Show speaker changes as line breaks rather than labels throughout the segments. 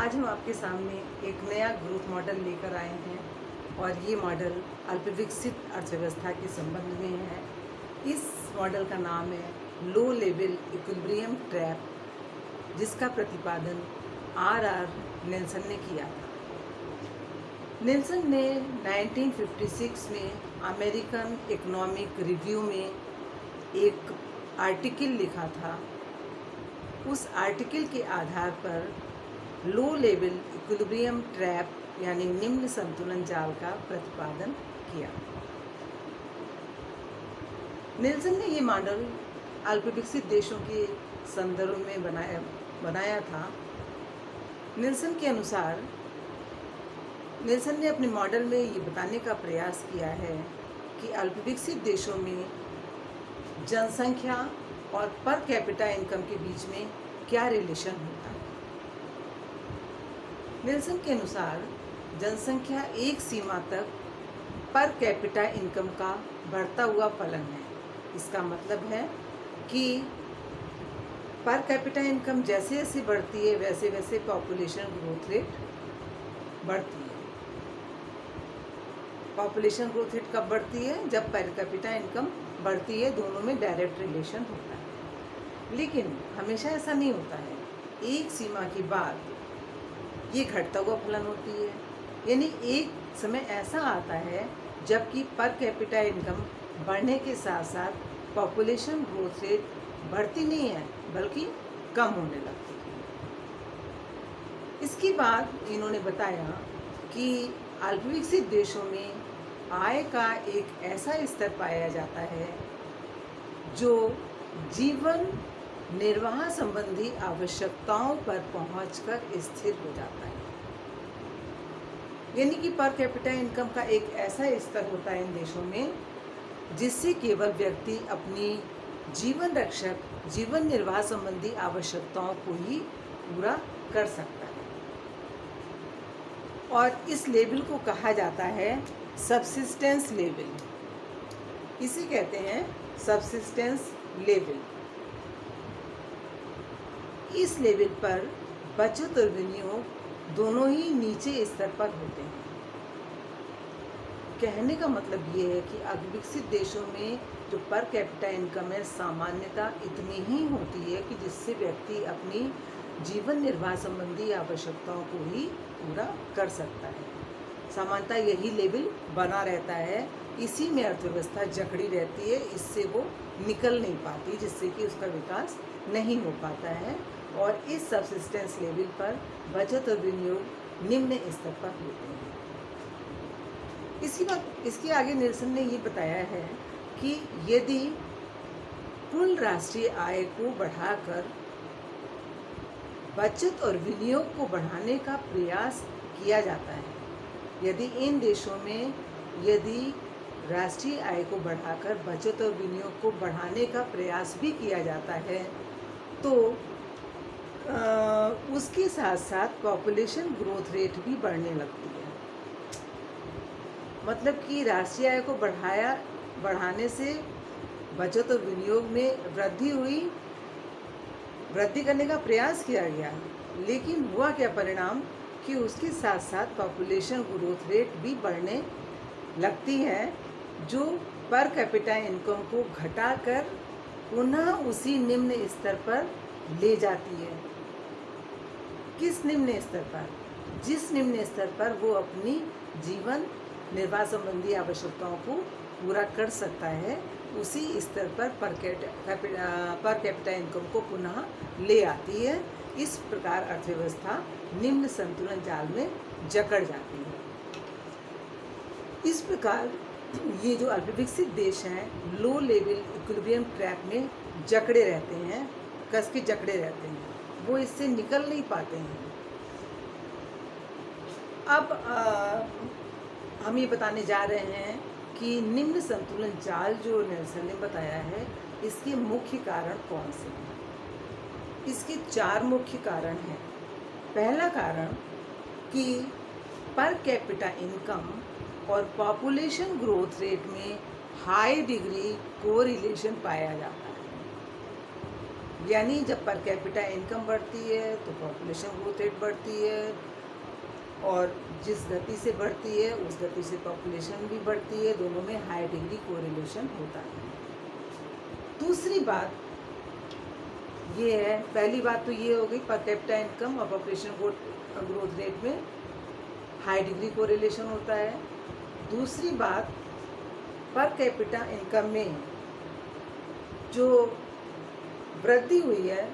आज हम आपके सामने एक नया ग्रोथ मॉडल लेकर आए हैं और ये मॉडल अल्पविकसित अर्थव्यवस्था के संबंध में है। इस मॉडल का नाम है लो लेवल इक्विलिब्रियम ट्रैप, जिसका प्रतिपादन आर नेल्सन ने किया था। नेल्सन ने 1956 में अमेरिकन इकोनॉमिक रिव्यू में एक आर्टिकल लिखा था। उस आर्टिकल के आधार पर लो लेवल इक्विलिब्रियम ट्रैप यानी निम्न संतुलन जाल का प्रतिपादन किया। नेल्सन ने ये मॉडल अल्पविकसित देशों के संदर्भ में बनाया था। नेल्सन के अनुसार नेल्सन ने अपने मॉडल में ये बताने का प्रयास किया है कि अल्पविकसित देशों में जनसंख्या और पर कैपिटा इनकम के बीच में क्या रिलेशन होता है। नेल्सन के अनुसार जनसंख्या एक सीमा तक पर कैपिटा इनकम का बढ़ता हुआ फलन है। इसका मतलब है कि पर कैपिटा इनकम जैसे जैसे बढ़ती है वैसे वैसे पॉपुलेशन ग्रोथ रेट बढ़ती है। पॉपुलेशन ग्रोथ रेट कब बढ़ती है? जब पर कैपिटा इनकम बढ़ती है। दोनों में डायरेक्ट रिलेशन होता है, लेकिन हमेशा ऐसा नहीं होता है। एक सीमा के बाद ये घटता हुआ फलन होती है, यानी एक समय ऐसा आता है जबकि पर कैपिटा इनकम बढ़ने के साथ साथ पॉपुलेशन ग्रोथ रेट बढ़ती नहीं है बल्कि कम होने लगती है। इसके बाद इन्होंने बताया कि अल्पविकसित देशों में आय का एक ऐसा स्तर पाया जाता है जो जीवन निर्वाह संबंधी आवश्यकताओं पर पहुंचकर स्थिर हो जाता है। यानी कि पर कैपिटा इनकम का एक ऐसा स्तर होता है इन देशों में जिससे केवल व्यक्ति अपनी जीवन रक्षक जीवन निर्वाह संबंधी आवश्यकताओं को ही पूरा कर सकता है। और इस लेवल को कहा जाता है सबसिस्टेंस लेवल। इसे कहते हैं सबसिस्टेंस लेवल। इस लेवल पर बचत और विनियोग दोनों ही नीचे स्तर पर होते हैं। कहने का मतलब ये है कि अविकसित देशों में जो पर कैपिटा इनकम है सामान्यतः इतनी ही होती है कि जिससे व्यक्ति अपनी जीवन निर्वाह संबंधी आवश्यकताओं को ही पूरा कर सकता है। सामान्यतः यही लेवल बना रहता है, इसी में अर्थव्यवस्था जकड़ी रहती है, इससे वो निकल नहीं पाती, जिससे कि उसका विकास नहीं हो पाता है। और इस सबसिस्टेंस लेवल पर बचत और विनियोग निम्न स्तर पर होते हैं। इसके आगे नेल्सन ने ये बताया है कि यदि कुल राष्ट्रीय आय को बढ़ाकर बचत और विनियोग को बढ़ाने का प्रयास किया जाता है, यदि इन देशों में यदि राष्ट्रीय आय को बढ़ाकर बचत और विनियोग को बढ़ाने का प्रयास भी किया जाता है तो उसके साथ साथ पॉपुलेशन ग्रोथ रेट भी बढ़ने लगती है। मतलब कि राष्ट्रीय आय को बढ़ाने से बचत और विनियोग में वृद्धि हुई, वृद्धि करने का प्रयास किया गया, लेकिन हुआ क्या परिणाम कि उसके साथ साथ पॉपुलेशन ग्रोथ रेट भी बढ़ने लगती है, जो पर कैपिटा इनकम को घटाकर पुनः उसी निम्न स्तर पर ले जाती है। किस निम्न स्तर पर? जिस निम्न स्तर पर वो अपनी जीवन निर्वाह संबंधी आवश्यकताओं को पूरा कर सकता है, उसी स्तर पर कैपिटा इनकम को पुनः ले आती है। इस प्रकार अर्थव्यवस्था निम्न संतुलन जाल में जकड़ जाती है। इस प्रकार ये जो अल्पविकसित देश हैं लो लेवल इक्विलिब्रियम ट्रैप में जकड़े रहते हैं, कस के जकड़े रहते हैं, वो इससे निकल नहीं पाते हैं। अब हम ये बताने जा रहे हैं कि निम्न संतुलन जाल जो नेल्सन ने बताया है इसके मुख्य कारण कौन से हैं। इसके 4 मुख्य कारण हैं। पहला कारण कि पर कैपिटा इनकम और पॉपुलेशन ग्रोथ रेट में हाई डिग्री कोरिलेशन पाया जाता है। यानी जब पर कैपिटा इनकम बढ़ती है तो पॉपुलेशन ग्रोथ रेट बढ़ती है, और जिस गति से बढ़ती है उस गति से पॉपुलेशन भी बढ़ती है, दोनों में हाई डिग्री कोरिलेशन होता है। दूसरी बात ये है, पहली बात तो ये हो गई पर कैपिटा इनकम और पॉपुलेशन ग्रोथ रेट में हाई डिग्री कोरिलेशन होता है। दूसरी बात, पर कैपिटा इनकम में जो वृद्धि हुई है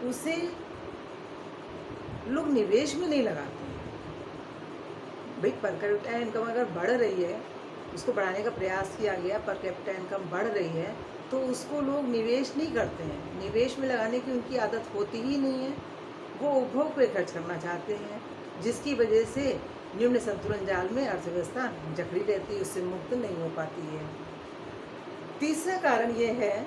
उसे लोग निवेश में नहीं लगाते हैं। भाई पर कैपिटा इनकम अगर बढ़ रही है, उसको बढ़ाने का प्रयास किया गया, पर कैपिटा इनकम बढ़ रही है, तो उसको लोग निवेश नहीं करते हैं। निवेश में लगाने की उनकी आदत होती ही नहीं है, वो उपभोग पे खर्च करना चाहते हैं, जिसकी वजह से निम्न संतुलन जाल में अर्थव्यवस्था जकड़ी रहती है, उससे मुक्त नहीं हो पाती है। तीसरा कारण ये है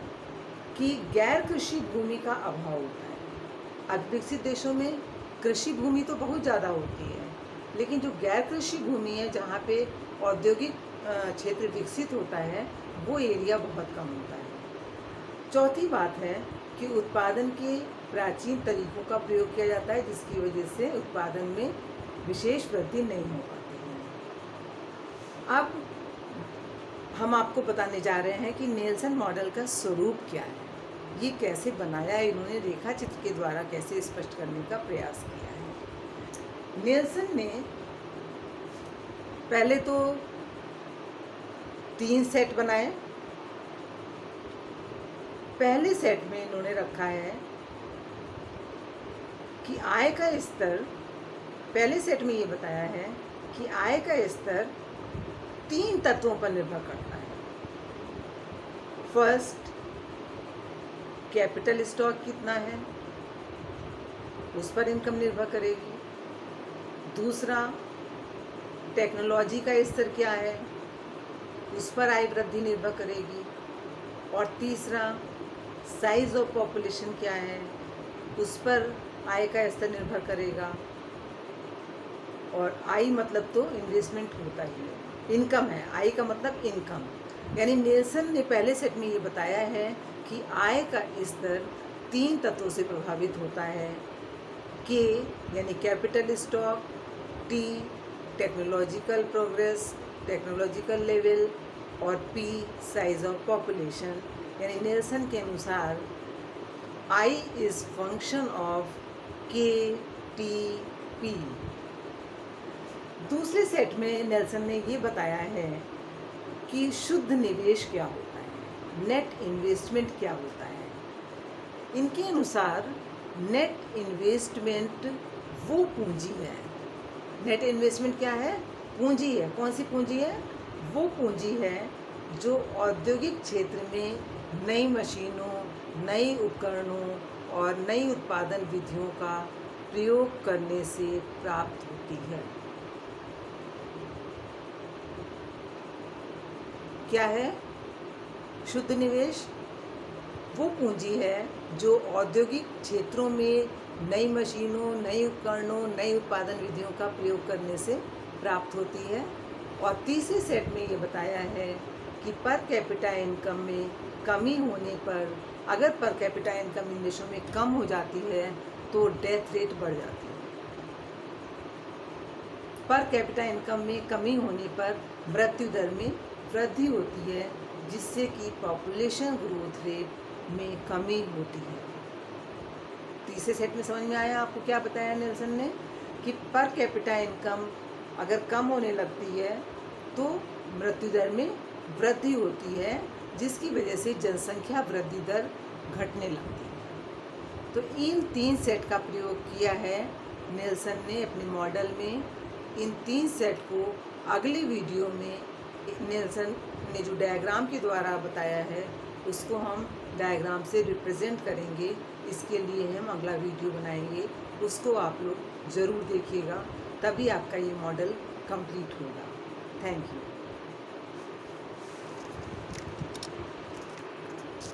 कि गैर कृषि भूमि का अभाव होता है। अविकसित देशों में कृषि भूमि तो बहुत ज़्यादा होती है, लेकिन जो गैर कृषि भूमि है, जहाँ पे औद्योगिक क्षेत्र विकसित होता है, वो एरिया बहुत कम होता है। चौथी बात है कि उत्पादन के प्राचीन तरीकों का प्रयोग किया जाता है, जिसकी वजह से उत्पादन में विशेष वृद्धि नहीं हो पाती है। अब हम आपको बताने जा रहे हैं कि नेल्सन मॉडल का स्वरूप क्या है, ये कैसे बनाया है, इन्होंने रेखा चित्र के द्वारा कैसे स्पष्ट करने का प्रयास किया है। नेल्सन ने पहले तो 3 सेट बनाए। पहले सेट में इन्होंने रखा है कि आय का स्तर, पहले सेट में ये बताया है कि आय का स्तर 3 तत्वों पर निर्भर करता है। फर्स्ट, कैपिटल स्टॉक कितना है, उस पर इनकम निर्भर करेगी। दूसरा, टेक्नोलॉजी का स्तर क्या है, उस पर आय वृद्धि निर्भर करेगी। और तीसरा, साइज ऑफ पॉपुलेशन क्या है, उस पर आय का स्तर निर्भर करेगा। और आय मतलब तो इन्वेस्टमेंट होता ही है, इनकम है, आय का मतलब इनकम। यानी नेल्सन ने पहले सेट में ये बताया है कि आय का स्तर 3 तत्वों से प्रभावित होता है। के यानी capital stock, T technological progress, technological level, और पी साइज ऑफ पॉपुलेशन। यानी नेल्सन के अनुसार आई इज़ फंक्शन ऑफ के टी पी। दूसरे सेट में नेल्सन ने ये बताया है कि शुद्ध निवेश क्या होता है, नेट इन्वेस्टमेंट क्या होता है। इनके अनुसार नेट इन्वेस्टमेंट वो पूंजी है, नेट इन्वेस्टमेंट क्या है, पूंजी है। कौन सी पूंजी है, वो पूंजी है जो औद्योगिक क्षेत्र में नई मशीनों, नई उपकरणों और नई उत्पादन विधियों का प्रयोग करने से प्राप्त होती है। क्या है शुद्ध निवेश, वो पूंजी है जो औद्योगिक क्षेत्रों में नई मशीनों, नई उपकरणों, नई उत्पादन विधियों का प्रयोग करने से प्राप्त होती है। और तीसरे सेट में ये बताया है कि पर कैपिटा इनकम में कमी होने पर, अगर पर कैपिटा इनकम इन देशों में कम हो जाती है तो डेथ रेट बढ़ जाती है। पर कैपिटा इनकम में कमी होने पर मृत्यु दर में वृद्धि होती है, जिससे कि पॉपुलेशन ग्रोथ रेट में कमी होती है। तीसरे सेट में समझ में आया आपको क्या बताया नेल्सन ने कि पर कैपिटा इनकम अगर कम होने लगती है तो मृत्यु दर में वृद्धि होती है, जिसकी वजह से जनसंख्या वृद्धि दर घटने लगती है। तो इन 3 सेट का प्रयोग किया है नेल्सन ने अपने मॉडल में। इन 3 सेट को अगली वीडियो में नेल्सन ने जो डायग्राम के द्वारा बताया है उसको हम डायग्राम से रिप्रेजेंट करेंगे। इसके लिए हम अगला वीडियो बनाएंगे, उसको आप लोग ज़रूर देखिएगा, तभी आपका ये मॉडल कंप्लीट होगा। Thank you.